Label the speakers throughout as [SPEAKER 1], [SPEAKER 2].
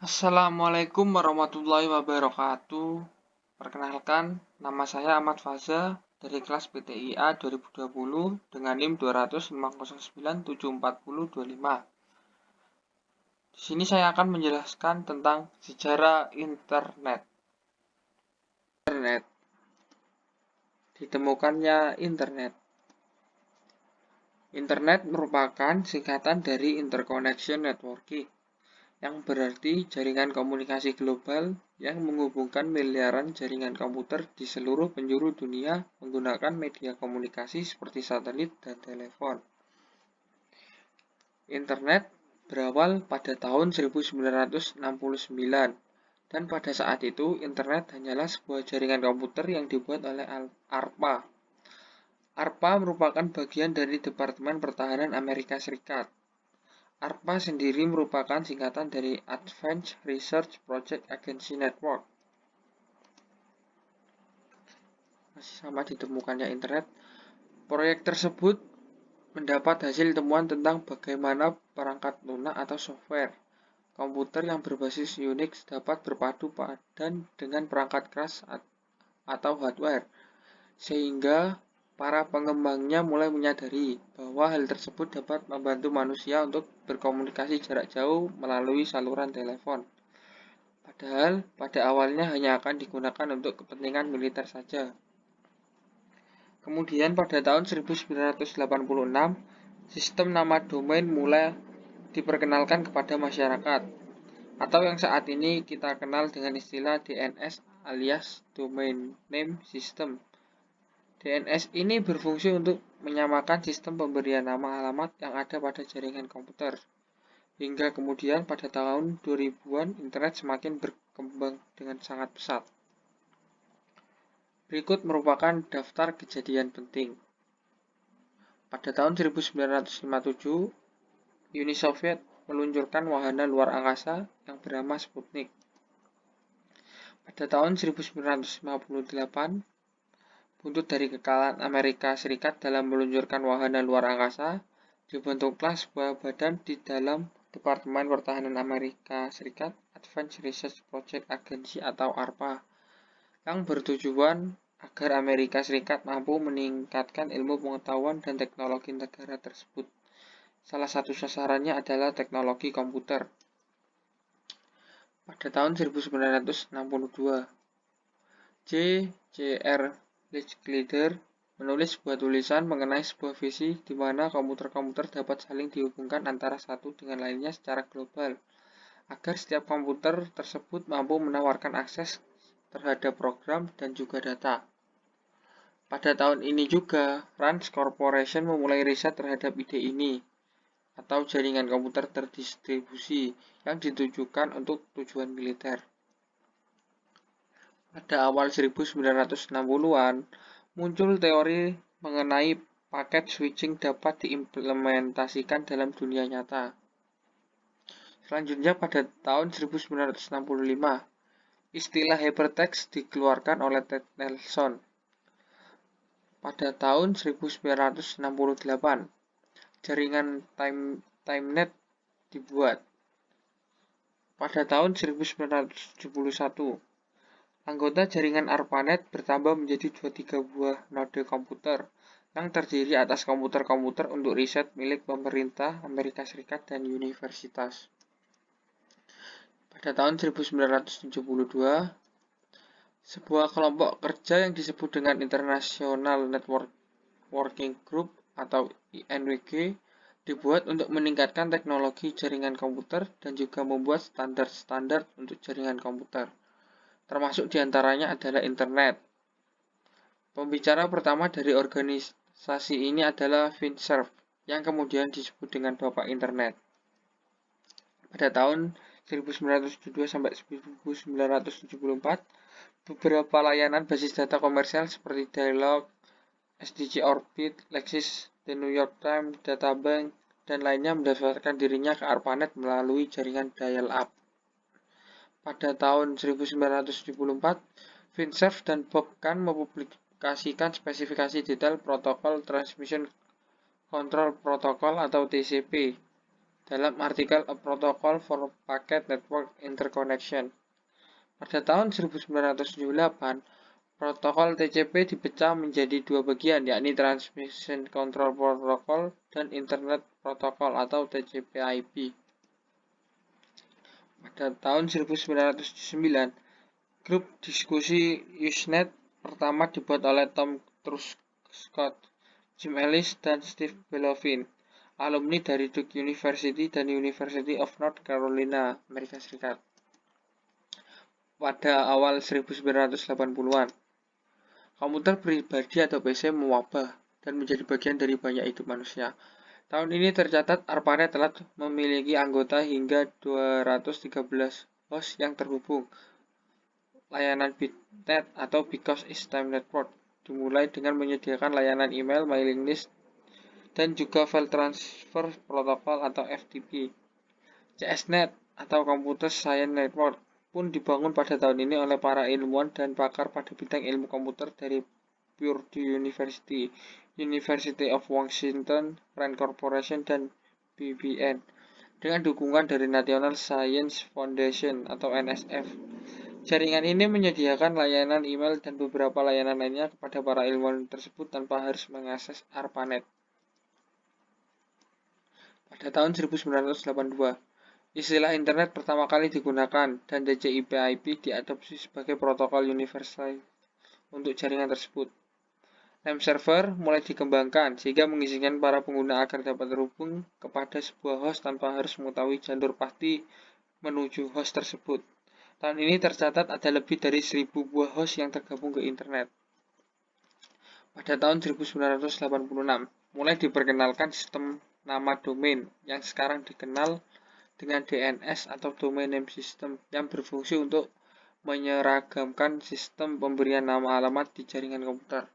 [SPEAKER 1] Assalamualaikum warahmatullahi wabarakatuh. Perkenalkan, nama saya Ahmad Faza dari kelas PTIA 2020 dengan NIM 20509740025. Di sini saya akan menjelaskan tentang sejarah internet. Ditemukannya internet. Internet merupakan singkatan dari Interconnection Networking, yang berarti jaringan komunikasi global yang menghubungkan miliaran jaringan komputer di seluruh penjuru dunia menggunakan media komunikasi seperti satelit dan telepon. Internet berawal pada tahun 1969, dan pada saat itu internet hanyalah sebuah jaringan komputer yang dibuat oleh ARPA. ARPA merupakan bagian dari Departemen Pertahanan Amerika Serikat. ARPA sendiri merupakan singkatan dari Advanced Research Project Agency Network. Masih sama ditemukannya internet, proyek tersebut mendapat hasil temuan tentang bagaimana perangkat lunak atau software komputer yang berbasis Unix dapat berpadu padan dengan perangkat keras atau hardware, sehingga para pengembangnya mulai menyadari bahwa hal tersebut dapat membantu manusia untuk berkomunikasi jarak jauh melalui saluran telepon. Padahal pada awalnya hanya akan digunakan untuk kepentingan militer saja. Kemudian pada tahun 1986, sistem nama domain mulai diperkenalkan kepada masyarakat, atau yang saat ini kita kenal dengan istilah DNS alias Domain Name System. DNS ini berfungsi untuk menyamakan sistem pemberian nama alamat yang ada pada jaringan komputer. Hingga kemudian pada tahun 2000-an internet semakin berkembang dengan sangat pesat. Berikut merupakan daftar kejadian penting. Pada tahun 1957, Uni Soviet meluncurkan wahana luar angkasa yang bernama Sputnik. Pada tahun 1958, buntut dari kekalahan Amerika Serikat dalam meluncurkan wahana luar angkasa, dibentuklah sebuah badan di dalam Departemen Pertahanan Amerika Serikat, Advanced Research Project Agency atau ARPA, yang bertujuan agar Amerika Serikat mampu meningkatkan ilmu pengetahuan dan teknologi negara tersebut. Salah satu sasarannya adalah teknologi komputer. Pada tahun 1962, J.R. Licklider menulis sebuah tulisan mengenai sebuah visi di mana komputer-komputer dapat saling dihubungkan antara satu dengan lainnya secara global, agar setiap komputer tersebut mampu menawarkan akses terhadap program dan juga data. Pada tahun ini juga, Rand Corporation memulai riset terhadap ide ini, atau jaringan komputer terdistribusi yang ditujukan untuk tujuan militer. Pada awal 1960-an, muncul teori mengenai paket switching dapat diimplementasikan dalam dunia nyata. Selanjutnya pada tahun 1965, istilah hypertext dikeluarkan oleh Ted Nelson. Pada tahun 1968, jaringan TimeNet dibuat. Pada tahun 1971, anggota jaringan ARPANET bertambah menjadi 23 buah node komputer yang terdiri atas komputer-komputer untuk riset milik pemerintah Amerika Serikat dan universitas. Pada tahun 1972, sebuah kelompok kerja yang disebut dengan International Network Working Group atau INWG dibuat untuk meningkatkan teknologi jaringan komputer dan juga membuat standar-standar untuk jaringan komputer. Termasuk diantaranya adalah internet. Pembicara pertama dari organisasi ini adalah Vint Cerf, yang kemudian disebut dengan Bapak Internet. Pada tahun 1972 sampai 1974, beberapa layanan basis data komersial seperti Dialog, SDG Orbit, Lexis, The New York Times, Databank, dan lainnya mendaftarkan dirinya ke ARPANET melalui jaringan dial-up. Pada tahun 1974, Vint Cerf dan Bob Kahn mempublikasikan spesifikasi detail protokol Transmission Control Protocol atau TCP. dalam artikel A Protocol for Packet Network Interconnection. Pada tahun 1978, protokol TCP dipecah menjadi dua bagian, yakni Transmission Control Protocol dan Internet Protocol atau TCP/IP. Pada tahun 1979, grup diskusi Usenet pertama dibuat oleh Tom Truscott, Jim Ellis, dan Steve Belovin, alumni dari Duke University dan University of North Carolina, Amerika Serikat. Pada awal 1980-an, komputer pribadi atau PC mewabah dan menjadi bagian dari banyak hidup manusia. Tahun ini tercatat ARPANET telah memiliki anggota hingga 213 host yang terhubung. Layanan BitNet atau Because It's Time Network dimulai dengan menyediakan layanan email, mailing list, dan juga file transfer protokol atau FTP. CSNet atau Computer Science Network pun dibangun pada tahun ini oleh para ilmuwan dan pakar pada bidang ilmu komputer dari Purdue University, University of Washington, Rand Corporation, dan BBN dengan dukungan dari National Science Foundation atau NSF. Jaringan ini menyediakan layanan email dan beberapa layanan lainnya kepada para ilmuwan tersebut tanpa harus mengakses ARPANET. Pada tahun 1982, istilah Internet pertama kali digunakan dan TCP/IP diadopsi sebagai protokol universal untuk jaringan tersebut. Name server mulai dikembangkan sehingga mengizinkan para pengguna agar dapat terhubung kepada sebuah host tanpa harus mengetahui jalur pasti menuju host tersebut. Tahun ini tercatat ada lebih dari 1.000 buah host yang tergabung ke Internet. Pada tahun 1986, mulai diperkenalkan sistem nama domain yang sekarang dikenal dengan DNS atau Domain Name System yang berfungsi untuk menyeragamkan sistem pemberian nama alamat di jaringan komputer.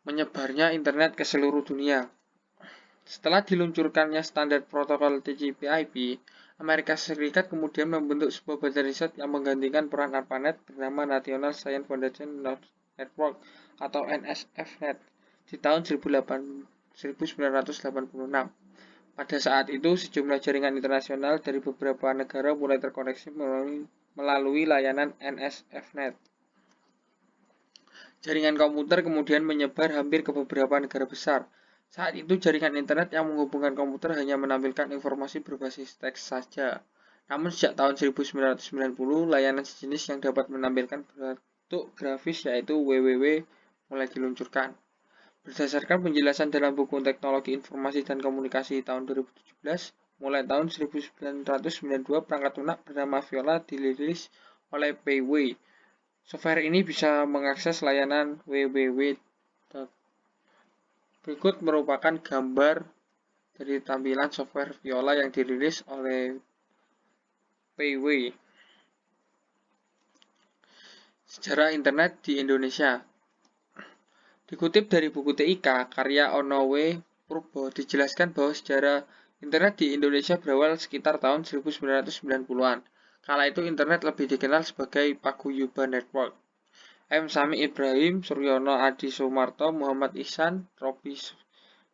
[SPEAKER 1] Menyebarnya internet ke seluruh dunia. Setelah diluncurkannya standar protokol TCP/IP, Amerika Serikat kemudian membentuk sebuah badan riset yang menggantikan peran ARPANET bernama National Science Foundation Network atau NSF-Net di tahun 1986. Pada saat itu, sejumlah jaringan internasional dari beberapa negara mulai terkoneksi melalui layanan NSF-Net. Jaringan komputer kemudian menyebar hampir ke beberapa negara besar. Saat itu, jaringan internet yang menghubungkan komputer hanya menampilkan informasi berbasis teks saja. Namun sejak tahun 1990, layanan sejenis yang dapat menampilkan bentuk grafis yaitu WWW mulai diluncurkan. Berdasarkan penjelasan dalam buku Teknologi Informasi dan Komunikasi tahun 2017, mulai tahun 1992 perangkat lunak bernama Viola dirilis oleh PayWay. Software ini bisa mengakses layanan www. Berikut merupakan gambar dari tampilan software Viola yang dirilis oleh PayWay. Sejarah Internet di Indonesia. Dikutip dari buku TIK, karya Onowe Purbo, dijelaskan bahwa sejarah internet di Indonesia berawal sekitar tahun 1990-an. Kala itu internet lebih dikenal sebagai Paguyuban Network. M. Sami Ibrahim, Suryono Adi Sumarto, Muhammad Ihsan, Robi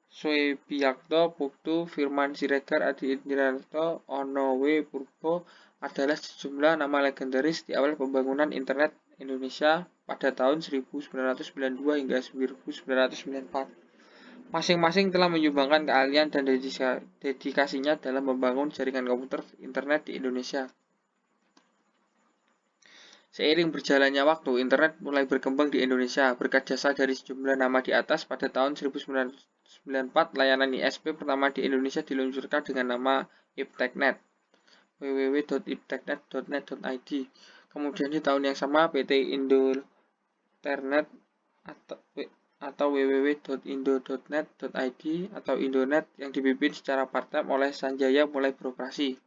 [SPEAKER 1] Suebiyakto, Puktu, Firman Siregar, Adi Indiranto, Onowe Purbo adalah sejumlah nama legendaris di awal pembangunan internet Indonesia pada tahun 1992 hingga 1994. Masing-masing telah menyumbangkan keahlian dan dedikasinya dalam membangun jaringan komputer internet di Indonesia. Seiring berjalannya waktu, internet mulai berkembang di Indonesia. Berkat jasa dari sejumlah nama di atas, pada tahun 1994 layanan ISP pertama di Indonesia diluncurkan dengan nama IPTechNet, www.iptechnet.net.id. Kemudian di tahun yang sama, PT Indoternet atau www.indo.net.id atau Indonet yang dipimpin secara part-time oleh Sanjaya mulai beroperasi.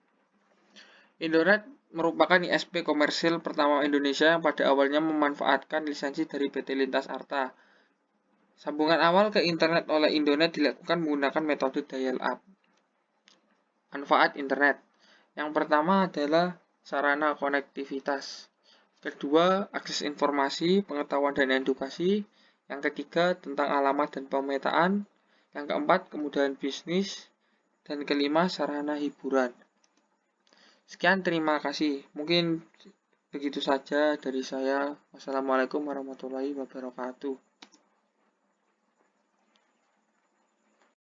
[SPEAKER 1] Indonet merupakan ISP komersil pertama Indonesia yang pada awalnya memanfaatkan lisensi dari PT Lintas Arta. Sambungan awal ke internet oleh Indonet dilakukan menggunakan metode dial-up. Manfaat internet. Yang pertama adalah sarana konektivitas. Kedua, akses informasi, pengetahuan dan edukasi. Yang ketiga, tentang alamat dan pemetaan. Yang keempat, kemudahan bisnis. Dan kelima, sarana hiburan. Sekian, terima kasih. Mungkin begitu saja dari saya. Wassalamualaikum warahmatullahi wabarakatuh.